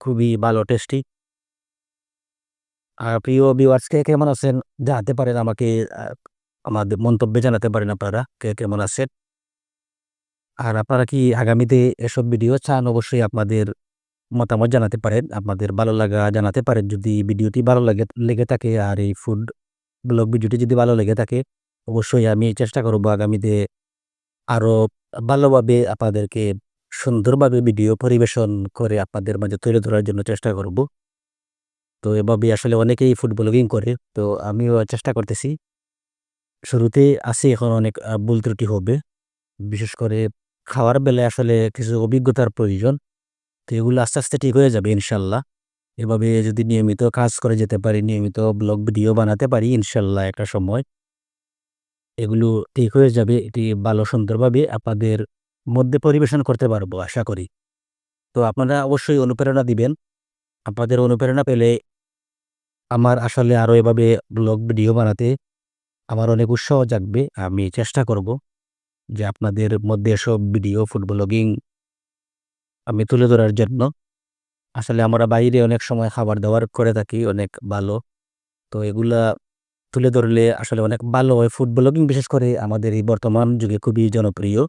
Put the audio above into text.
খুবই ভালো টেস্টি। প্রিয় ভিউয়ার্স কে কেমন আছেন? জানাতে পারেন আমাকে আ আমাদের মন্তব্যে জানাতে পারেন আপনারা কে কেমন আছেন? আর আপনারা কি আগামীতে এসব ভিডিও চান? অবশ্যই আপনাদের মতামত জানাতে পারেন। আপনাদের ভালো লাগা জানাতে পারেন যদি ভিডিওটি ভালো লেগে থাকে আর এই ফুড ব্লগ ভিডিওটি যদি ভালো লেগে থাকে, অবশ্যই আমি চেষ্টা করব আগামীতে আরো ভালোভাবে আপনাদেরকে সুন্দরভাবে ভিডিও পরিবেশন করে আপনাদের মাঝে তুলে ধরার জন্য চেষ্টা করব। তো এভাবে আসলে অনেকেই ফুড ব্লগিং করে। তো আমিও চেষ্টা করতেছি। শুরুতে আছি এখন অনেক ভুল ত্রুটি হবে। বিশেষ করে খাওয়ার বেলায় আসলে কিছু অভিজ্ঞতার প্রয়োজন। তো এগুলো আস্তে, আস্তে ঠিক হয়ে যাবে ইনশাআল্লাহ। এভাবে যদি নিয়মিত কাজ করে যেতে পারি, নিয়মিত ব্লগ ভিডিও বানাতে পারি ইনশাআল্লাহ একটা সময় এগুলো ঠিক হয়ে যাবে। এটি ভালো সুন্দরভাবে আপনাদের মধ্যে পরিবেশন করতে পারবো আশা করি। তো আপনারা অবশ্যই অনুপ্রেরণা দিবেন। আপনাদের অনুপ্রেরণা পেলে আমার আসলে আরো এভাবে ব্লগ ভিডিও বানাতে আমার অনেক উৎসাহ জাগবে। আমি চেষ্টা করব যে আপনাদের মধ্যে এসব ভিডিও ফুড ব্লগিং আমি তুলে ধরার জন্য। আসলে আমরা বাইরে অনেক সময় খাবার-দাবার করে থাকি অনেক ভালো। তো এগুলা তুলে ধরলে আসলে অনেক ভালো হয়। ফুড ব্লগিং বিশেষ করে আমাদের এই বর্তমান যুগে খুবই জনপ্রিয়।